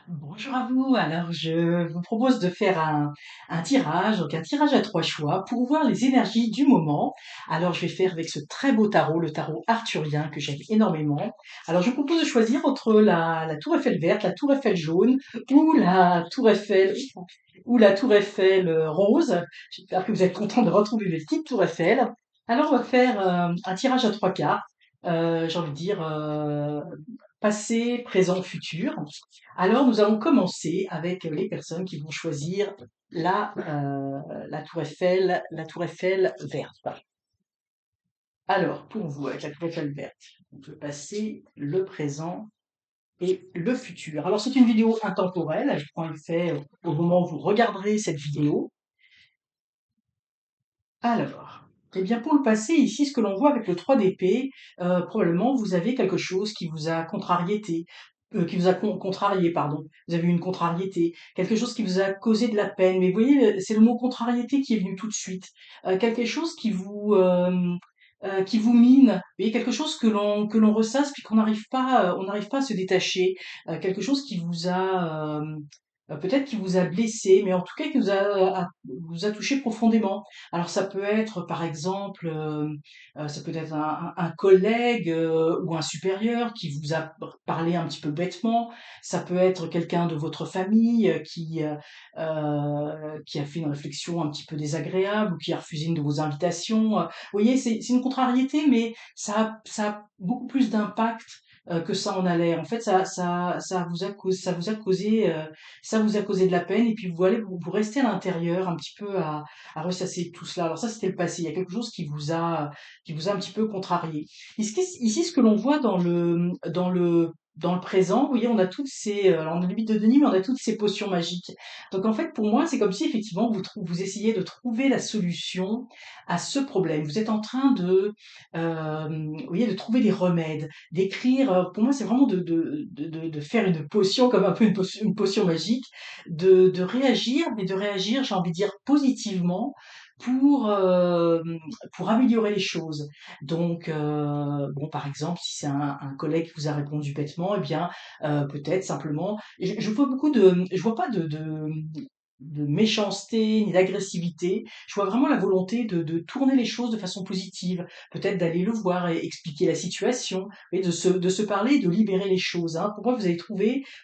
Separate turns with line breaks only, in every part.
Bonjour à vous. Alors, je vous propose de faire un tirage, donc un tirage à trois choix pour voir les énergies du moment. Alors, je vais faire avec ce très beau tarot, le tarot arthurien que j'aime énormément. Alors, je vous propose de choisir entre la tour Eiffel verte, la tour Eiffel jaune ou la tour Eiffel rose. J'espère que vous êtes content de retrouver les petites tours Eiffel. Alors, on va faire un tirage à trois cartes. J'ai envie de dire passé, présent, futur. Alors, nous allons commencer avec les personnes qui vont choisir la tour Eiffel verte. Alors, pour vous, avec la tour Eiffel verte, on peut passer le présent et le futur. Alors, c'est une vidéo intemporelle. Je prends effet au moment où vous regarderez cette vidéo. Alors, eh bien, pour le passé, ici, ce que l'on voit avec le 3 d'épée, probablement, vous avez quelque chose qui vous a qui vous a contrarié, pardon. Vous avez eu une contrariété, quelque chose qui vous a causé de la peine. Mais vous voyez, c'est le mot contrariété qui est venu tout de suite. Quelque chose qui vous mine. Vous voyez, quelque chose que l'on ressasse puis on n'arrive pas à se détacher. Quelque chose qui vous a peut-être qui vous a blessé, mais en tout cas qui vous a touché profondément. Alors ça peut être par exemple, ça peut être un collègue ou un supérieur qui vous a parlé un petit peu bêtement. Ça peut être quelqu'un de votre famille qui a fait une réflexion un petit peu désagréable ou qui a refusé une de vos invitations. Vous voyez, c'est une contrariété, mais ça a beaucoup plus d'impact que ça en a l'air. En fait, ça vous a causé de la peine et puis vous restez à l'intérieur un petit peu à ressasser tout cela. Alors ça, c'était le passé. Il y a quelque chose qui vous a un petit peu contrarié. Ici, ce que l'on voit dans le présent, vous voyez, on a toutes ces, alors on a limite de Denis, mais on a toutes ces potions magiques. Donc en fait, pour moi, c'est comme si effectivement vous essayez de trouver la solution à ce problème. Vous êtes en train vous voyez, de trouver des remèdes, d'écrire. Pour moi, c'est vraiment de faire une potion comme un peu une potion magique, de réagir, mais de réagir, j'ai envie de dire positivement pour, pour améliorer les choses. Donc, bon, par exemple, si c'est un collègue qui vous a répondu bêtement, eh bien, peut-être simplement, je vois je vois pas de méchanceté ni d'agressivité. Je vois vraiment la volonté de tourner les choses de façon positive, peut-être d'aller le voir et expliquer la situation, et de se parler, de libérer les choses. Hein. Pour moi, vous avez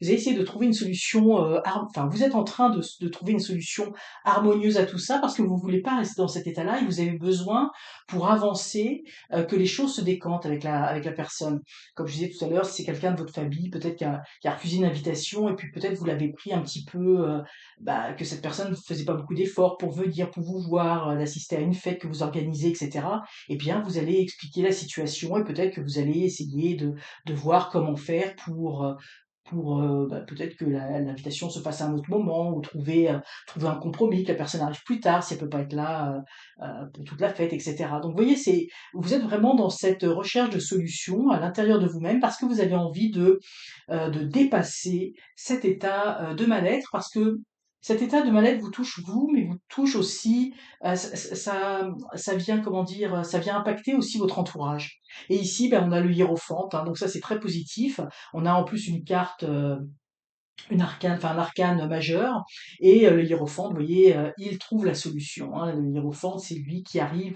essayé de trouver une solution, enfin, vous êtes en train de trouver une solution harmonieuse à tout ça parce que vous voulez pas rester dans cet état-là et vous avez besoin, pour avancer, que les choses se décantent avec la personne. Comme je disais tout à l'heure, si c'est quelqu'un de votre famille, peut-être qui a refusé une invitation et puis peut-être vous l'avez pris un petit peu, que cette personne ne faisait pas beaucoup d'efforts pour venir, pour vous voir, d'assister à une fête que vous organisez, etc. Eh bien, vous allez expliquer la situation et peut-être que vous allez essayer de voir comment faire peut-être que l'invitation se fasse à un autre moment ou trouver un compromis, que la personne arrive plus tard si elle peut pas être là pour toute la fête, etc. Donc, vous voyez, vous êtes vraiment dans cette recherche de solutions à l'intérieur de vous-même parce que vous avez envie de dépasser cet état de mal-être parce que cet état de mal-être vous touche vous, mais vous touche aussi, ça vient, comment dire, ça vient impacter aussi votre entourage. Et ici, ben, on a le hiérophante, hein, donc ça c'est très positif. On a en plus une carte un arcane majeur, et le hiérophante, vous voyez, il trouve la solution. Hein. Le hiérophante, c'est lui qui arrive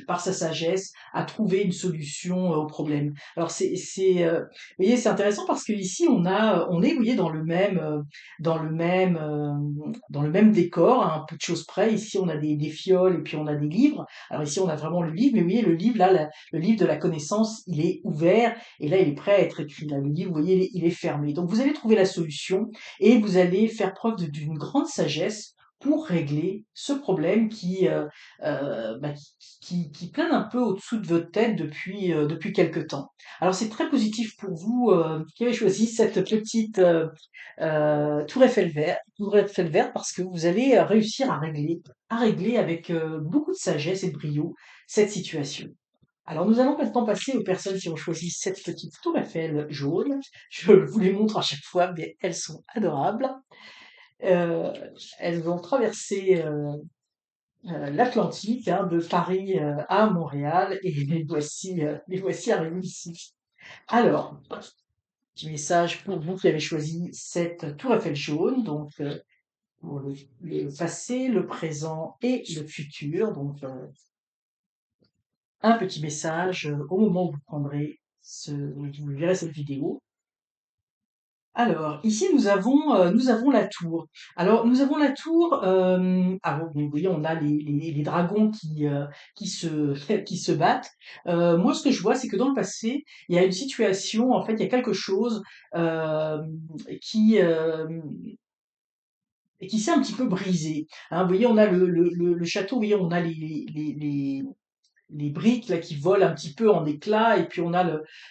par sa sagesse, à trouver une solution au problème. Alors vous voyez, c'est intéressant parce que ici on est, vous voyez, dans le même décor, à un peu de choses près. Ici, on a des fioles et puis on a des livres. Alors ici, on a vraiment le livre, mais vous voyez, le livre là, le livre de la connaissance, il est ouvert et là, il est prêt à être écrit. Là, le livre, vous voyez, il est fermé. Donc, vous allez trouver la solution et vous allez faire preuve d'une grande sagesse pour régler ce problème qui plane un peu au-dessous de votre tête depuis quelque temps. Alors c'est très positif pour vous qui avez choisi cette petite Tour Eiffel verte parce que vous allez réussir à régler avec beaucoup de sagesse et de brio cette situation. Alors nous allons maintenant passer aux personnes qui ont choisi cette petite tour Eiffel jaune. Je vous les montre à chaque fois, mais elles sont adorables. Euh, Elles ont traversé l'Atlantique, hein, de Paris à Montréal, et les voici arrivées ici. Alors, Petit message pour vous qui avez choisi cette tour Eiffel jaune, donc pour le passé, le présent et le futur. Donc un petit message au moment où vous prendrez vous verrez cette vidéo. Alors, ici, nous avons la tour. Alors, nous avons la tour. Alors, vous voyez, on a les dragons qui se, qui se battent. Moi, ce que je vois, c'est que dans le passé, il y a une situation, en fait, il y a quelque chose euh, qui, euh, qui s'est un petit peu brisé. Hein, vous voyez, on a le château, vous voyez, on a les briques là qui volent un petit peu en éclats et puis on a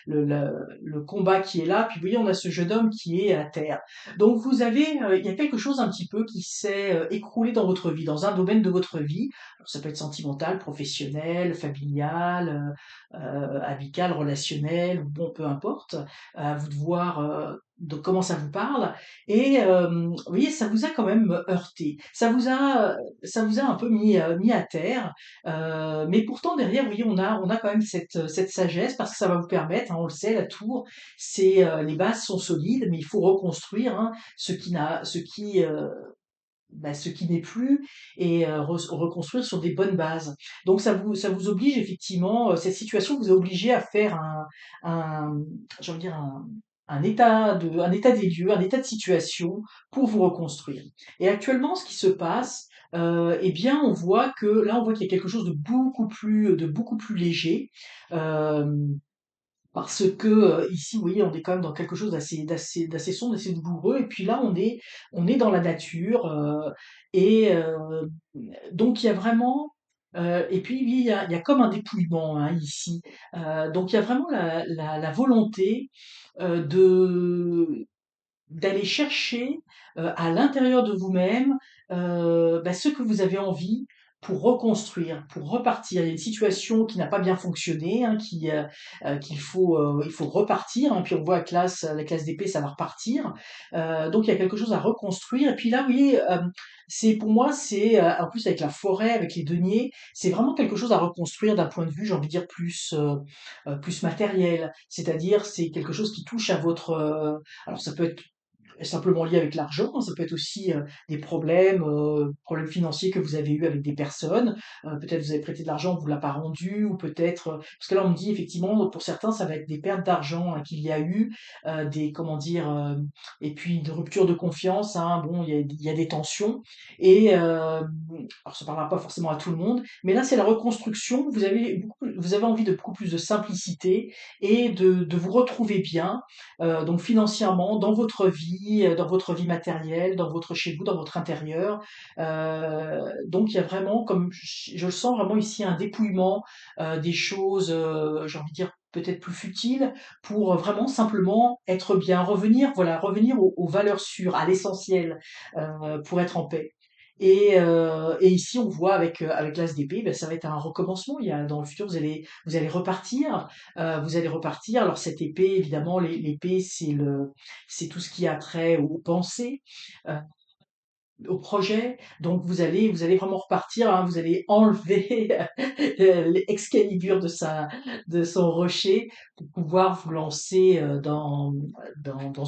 le combat qui est là puis vous voyez on a ce jeune homme qui est à terre donc vous avez il y a quelque chose un petit peu qui s'est écroulé dans votre vie dans un domaine de votre vie. Alors, ça peut être sentimental, professionnel, familial, amical, relationnel, bon peu importe, à vous de voir de comment ça vous parle et vous voyez ça vous a quand même heurté, ça vous a un peu mis à terre. Mais pourtant derrière, oui, on a quand même cette sagesse parce que ça va vous permettre, hein, on le sait, la tour, c'est les bases sont solides, mais il faut reconstruire hein, ce qui n'est plus et reconstruire sur des bonnes bases. Donc ça vous oblige effectivement, cette situation vous a obligé à faire un j'ai envie de dire un état des lieux, un état de situation pour vous reconstruire. Et actuellement, ce qui se passe, eh bien, on voit que là, on voit qu'il y a quelque chose de beaucoup plus léger. Euh, parce que ici, vous voyez, on est quand même dans quelque chose d'assez sombre, d'assez douloureux. Et puis là, on est dans la nature. Et donc, il y a vraiment. Et puis, oui, il y a comme un dépouillement hein, ici. Donc, il y a vraiment la volonté de d'aller chercher à l'intérieur de vous-même ce que vous avez envie pour reconstruire, pour repartir. Il y a une situation qui n'a pas bien fonctionné, hein, il faut repartir. Hein, puis on voit la classe d'épée, ça va repartir. Donc il y a quelque chose à reconstruire. Et puis là, vous voyez, c'est pour moi, c'est en plus avec la forêt, avec les deniers, c'est vraiment quelque chose à reconstruire d'un point de vue, j'ai envie de dire plus matériel. C'est-à-dire, c'est quelque chose qui touche à votre alors ça peut être simplement lié avec l'argent, hein, ça peut être aussi problèmes financiers que vous avez eu avec des personnes. Peut-être vous avez prêté de l'argent, on vous l'a pas rendu, ou peut-être parce que là on me dit effectivement pour certains ça va être des pertes d'argent hein, qu'il y a eu, des comment dire, et puis une rupture de confiance. Hein, bon, il y a des tensions et alors ça parlera pas forcément à tout le monde, mais là c'est la reconstruction. Vous avez envie de beaucoup plus de simplicité et de vous retrouver bien donc financièrement, dans votre vie matérielle, dans votre chez vous, dans votre intérieur. Donc il y a vraiment, comme je le sens vraiment ici, un dépouillement des choses, j'ai envie de dire peut-être plus futiles, pour vraiment simplement être bien, revenir, voilà, revenir aux valeurs sûres, à l'essentiel, pour être en paix. Et ici, on voit avec l'As d'épée, ben, ça va être un recommencement. Dans le futur, vous allez repartir. Vous allez repartir. Alors cette épée, évidemment, l'épée, c'est tout ce qui a trait aux pensées, euh, au projet. Donc vous allez vraiment repartir. Hein, vous allez enlever l'Excalibur de son rocher pour pouvoir vous lancer dans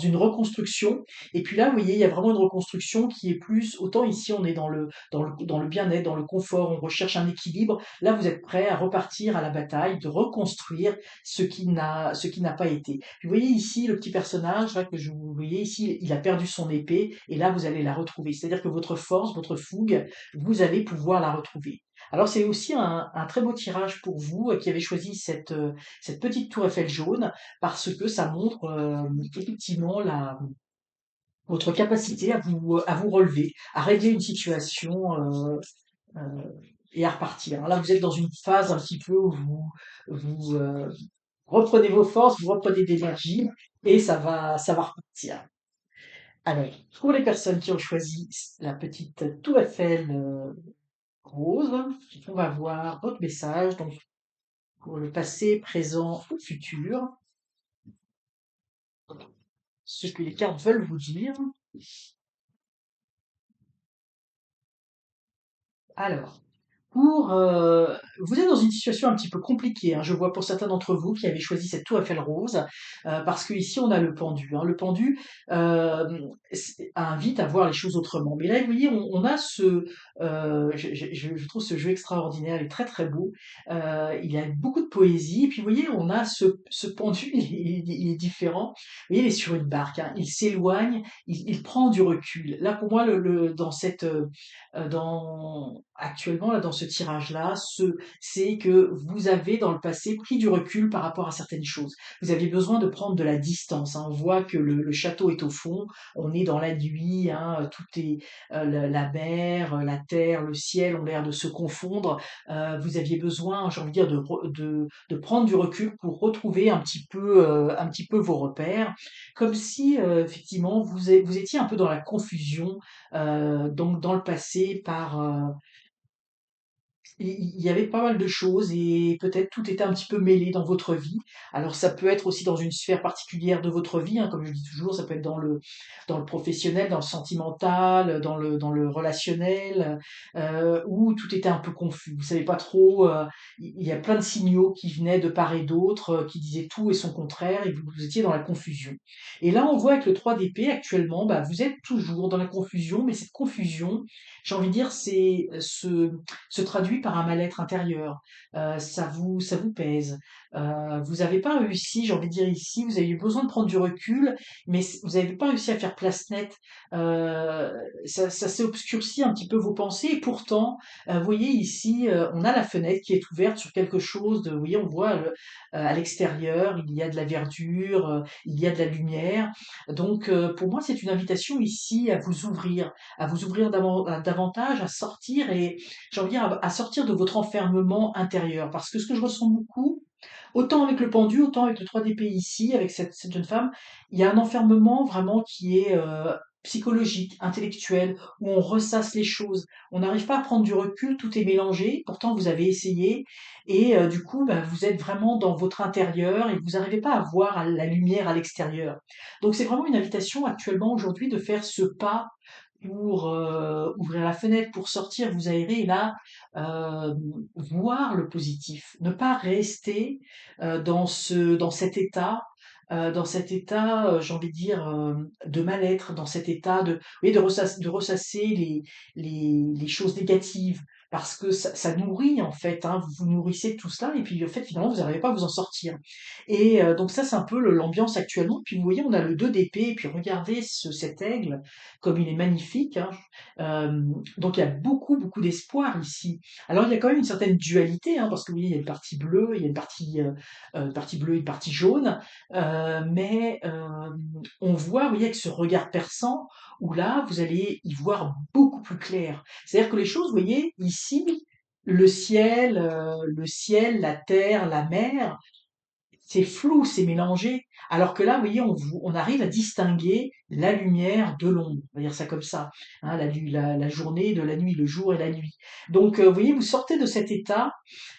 une reconstruction. Et puis là, vous voyez, il y a vraiment une reconstruction qui est plus. Autant ici, on est dans le bien-être, dans le confort. On recherche un équilibre. Là, vous êtes prêt à repartir à la bataille, de reconstruire ce qui n'a pas été. Vous voyez ici le petit personnage là, vous voyez ici, il a perdu son épée et là vous allez la retrouver. C'est-à-dire que votre force, votre fougue, vous allez pouvoir la retrouver. Alors c'est aussi un très beau tirage pour vous qui avez choisi cette petite tour Eiffel jaune parce que ça montre effectivement votre capacité à vous relever, à régler une situation euh, et à repartir. Là vous êtes dans une phase un petit peu où vous reprenez vos forces, vous reprenez de l'énergie et ça va repartir. Alors, pour les personnes qui ont choisi la petite tour Eiffel rose, on va voir votre message, donc pour le passé, présent ou futur, ce que les cartes veulent vous dire. Alors, Vous êtes dans une situation un petit peu compliquée, hein, je vois pour certains d'entre vous qui avaient choisi cette tour Eiffel rose, parce qu'ici on a le pendu, hein. Le pendu, invite à voir les choses autrement. Mais là, vous voyez, on a je trouve ce jeu extraordinaire, il est très, très beau. Il a beaucoup de poésie et puis vous voyez, on a ce pendu, il est différent. Vous voyez, il est sur une barque, hein, il s'éloigne, il prend du recul. Là, pour moi, dans actuellement là dans ce tirage-là, c'est que vous avez dans le passé pris du recul par rapport à certaines choses. Vous aviez besoin de prendre de la distance, hein. On voit que le château est au fond, on est dans la nuit, hein, tout est la mer, la terre, le ciel ont l'air de se confondre. Vous aviez besoin, j'ai envie de dire, de prendre du recul pour retrouver un petit peu vos repères, comme si effectivement vous étiez un peu dans la confusion donc dans le passé il y avait pas mal de choses et peut-être tout était un petit peu mêlé dans votre vie. Alors ça peut être aussi dans une sphère particulière de votre vie, hein, comme je dis toujours, ça peut être dans le professionnel, dans le sentimental, dans le relationnel, où tout était un peu confus. Vous savez pas trop, il y a plein de signaux qui venaient de part et d'autre, qui disaient tout et son contraire, et vous étiez dans la confusion. Et là, on voit avec le 3 d'épée actuellement, bah, vous êtes toujours dans la confusion, mais cette confusion, j'ai envie de dire, se traduit par un mal-être intérieur. Ça vous pèse. Vous n'avez pas réussi, j'ai envie de dire ici, vous avez eu besoin de prendre du recul, mais vous n'avez pas réussi à faire place nette. Euh, ça s'est obscurci un petit peu vos pensées, et pourtant, vous voyez ici, on a la fenêtre qui est ouverte sur quelque chose de, vous voyez, on voit à l'extérieur, il y a de la verdure, il y a de la lumière. Donc, pour moi, c'est une invitation ici à vous ouvrir davantage, à sortir et j'ai envie de dire à sortir de votre enfermement intérieur. Parce que ce que je ressens beaucoup, autant avec le pendu, autant avec le 3DP ici, avec cette jeune femme, il y a un enfermement vraiment qui est psychologique, intellectuel, où on ressasse les choses. On n'arrive pas à prendre du recul, tout est mélangé, pourtant vous avez essayé, et du coup, bah, vous êtes vraiment dans votre intérieur et vous n'arrivez pas à voir la lumière à l'extérieur. Donc c'est vraiment une invitation actuellement aujourd'hui de faire ce pas pour ouvrir la fenêtre, pour sortir, vous aérer et là, voir le positif. Ne pas rester dans cet état, j'ai envie de dire, de mal-être, dans cet état de, oui, de ressasser les choses négatives. Parce que ça nourrit en fait, hein, vous vous nourrissez de tout cela et puis en fait finalement vous n'arrivez pas à vous en sortir. Et donc ça c'est un peu l'ambiance actuellement. Puis vous voyez on a le 2 d'épée et puis regardez cet aigle comme il est magnifique, hein. Donc il y a beaucoup, beaucoup d'espoir ici. Alors il y a quand même une certaine dualité, hein, parce que oui, il y a une partie bleue, il y a une partie bleue, une partie jaune, mais on voit, vous voyez, avec ce regard perçant, où là, vous allez y voir beaucoup plus clair. C'est-à-dire que les choses, vous voyez, ici, le ciel, la terre, la mer, c'est flou, c'est mélangé. Alors que là, vous voyez, on arrive à distinguer la lumière de l'ombre, on va dire ça comme ça, hein, la journée de la nuit, le jour et la nuit. Donc, vous voyez, vous sortez de cet état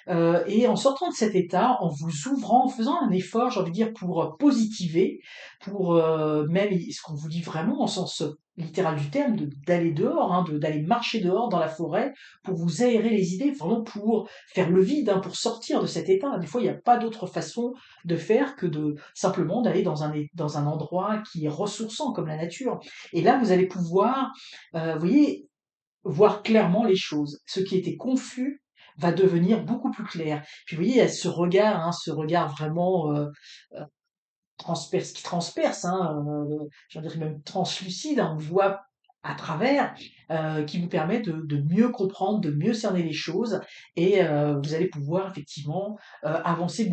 et en sortant de cet état, en vous ouvrant, en faisant un effort, j'ai envie de dire, pour positiver, pour même, ce qu'on vous dit vraiment en sens littéral du terme, d'aller dehors, hein, d'aller marcher dehors dans la forêt, pour vous aérer les idées, vraiment pour faire le vide, hein, pour sortir de cet état. Des fois, il n'y a pas d'autre façon de faire que de simplement d'aller dans un endroit qui est ressourçant comme la nature. Et là, vous allez pouvoir, vous voyez, voir clairement les choses. Ce qui était confus va devenir beaucoup plus clair. Puis vous voyez, il y a ce regard, hein, ce regard vraiment qui transperce, hein, j'en dirais même translucide, hein, on voit à travers, qui vous permet de mieux comprendre, de mieux cerner les choses, et vous allez pouvoir effectivement avancer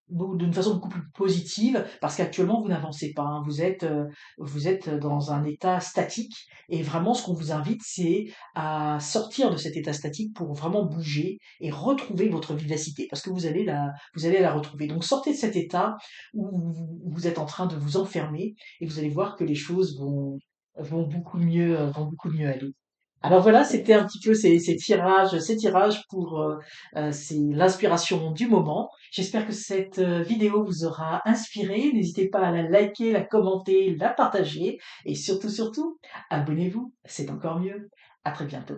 d'une façon beaucoup plus positive, parce qu'actuellement vous n'avancez pas, hein. Vous êtes dans un état statique, et vraiment ce qu'on vous invite, c'est à sortir de cet état statique pour vraiment bouger et retrouver votre vivacité, parce que vous allez la retrouver. Donc sortez de cet état où vous êtes en train de vous enfermer, et vous allez voir que les choses vont beaucoup mieux aller. Alors voilà, c'était un petit peu ces tirages pour c'est l'inspiration du moment. J'espère que cette vidéo vous aura inspiré. N'hésitez pas à la liker, la commenter, la partager et surtout, surtout, abonnez-vous, c'est encore mieux. À très bientôt.